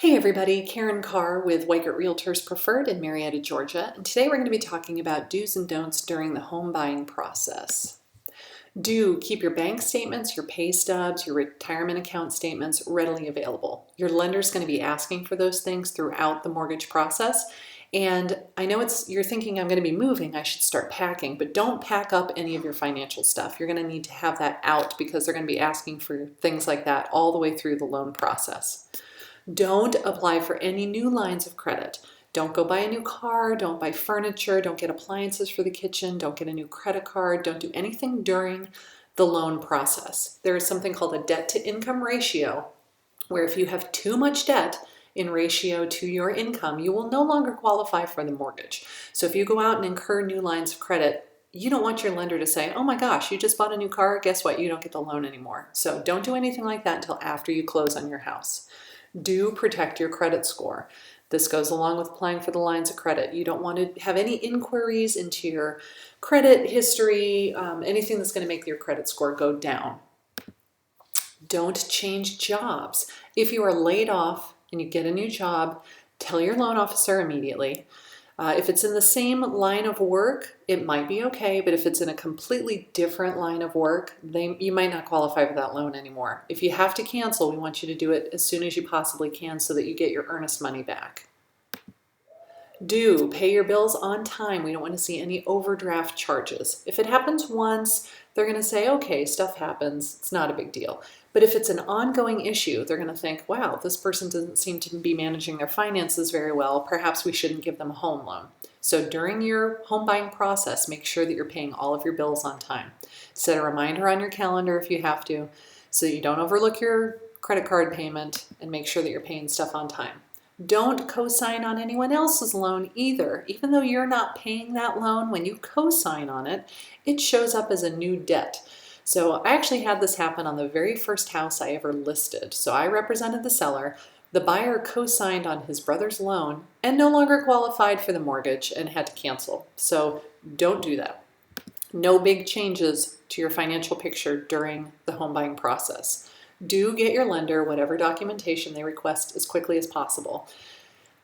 Hey everybody, Karen Carr with Weigert Realtors Preferred in Marietta, Georgia, and today we're going to be talking about do's and don'ts during the home buying process. Do keep your bank statements, your pay stubs, your retirement account statements readily available. Your lender's going to be asking for those things throughout the mortgage process. And I know you're thinking I'm going to be moving, I should start packing, but don't pack up any of your financial stuff. You're going to need to have that out because they're going to be asking for things like that all the way through the loan process. Don't apply for any new lines of credit. Don't go buy a new car, don't buy furniture, don't get appliances for the kitchen, don't get a new credit card, don't do anything during the loan process. There is something called a debt to income ratio, where if you have too much debt in ratio to your income, you will no longer qualify for the mortgage. So if you go out and incur new lines of credit, you don't want your lender to say, oh my gosh, you just bought a new car, guess what, you don't get the loan anymore. So don't do anything like that until after you close on your house. Do protect your credit score. This goes along with applying for the lines of credit. You don't want to have any inquiries into your credit history, anything that's going to make your credit score go down. Don't change jobs. If you are laid off and you get a new job, tell your loan officer immediately. If it's in the same line of work, it might be okay, but if it's in a completely different line of work, you might not qualify for that loan anymore. If you have to cancel, we want you to do it as soon as you possibly can so that you get your earnest money back. Do pay your bills on time. We don't want to see any overdraft charges. If it happens once, they're going to say, okay, stuff happens. It's not a big deal. But if it's an ongoing issue, they're going to think, wow, this person doesn't seem to be managing their finances very well. Perhaps we shouldn't give them a home loan. So during your home buying process, make sure that you're paying all of your bills on time. Set a reminder on your calendar if you have to, so you don't overlook your credit card payment, and make sure that you're paying stuff on time. Don't co-sign on anyone else's loan either. Even though you're not paying that loan, when you co-sign on it, it shows up as a new debt. So I actually had this happen on the very first house I ever listed. So I represented the seller. The buyer co-signed on his brother's loan and no longer qualified for the mortgage and had to cancel. So don't do that. No big changes to your financial picture during the home buying process. Do get your lender whatever documentation they request as quickly as possible.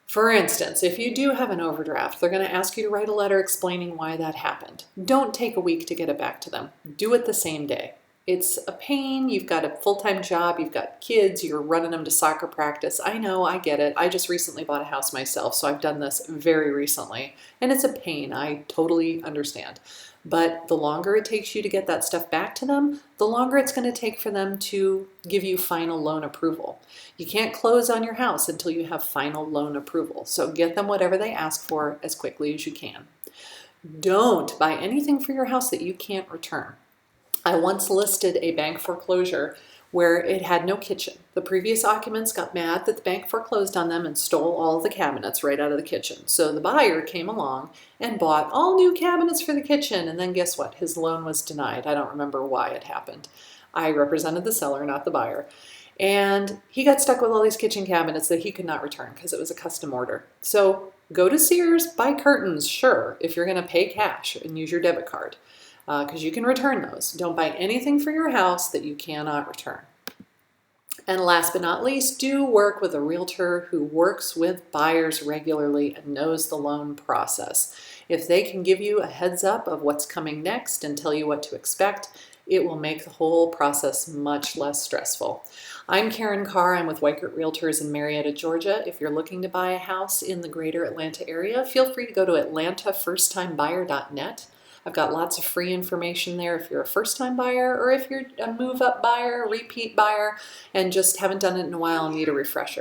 For instance, if you do have an overdraft, they're going to ask you to write a letter explaining why that happened. Don't take a week to get it back to them. Do it the same day. It's a pain. You've got a full-time job. You've got kids. You're running them to soccer practice. I know, I get it. I just recently bought a house myself, so I've done this very recently. And it's a pain. I totally understand. But the longer it takes you to get that stuff back to them, the longer it's going to take for them to give you final loan approval. You can't close on your house until you have final loan approval. So get them whatever they ask for as quickly as you can. Don't buy anything for your house that you can't return. I once listed a bank foreclosure where it had no kitchen. The previous occupants got mad that the bank foreclosed on them and stole all of the cabinets right out of the kitchen. So the buyer came along and bought all new cabinets for the kitchen, and then guess what? His loan was denied. I don't remember why it happened. I represented the seller, not the buyer. And he got stuck with all these kitchen cabinets that he could not return because it was a custom order. So go to Sears, buy curtains, sure, if you're going to pay cash and use your debit card. Because you can return those. Don't buy anything for your house that you cannot return. And last but not least, do work with a realtor who works with buyers regularly and knows the loan process. If they can give you a heads up of what's coming next and tell you what to expect, it will make the whole process much less stressful. I'm Karen Carr. I'm with Weigert Realtors in Marietta, Georgia. If you're looking to buy a house in the greater Atlanta area, feel free to go to atlantafirsttimebuyer.net. I've got lots of free information there if you're a first-time buyer or if you're a move-up buyer, a repeat buyer, and just haven't done it in a while and need a refresher.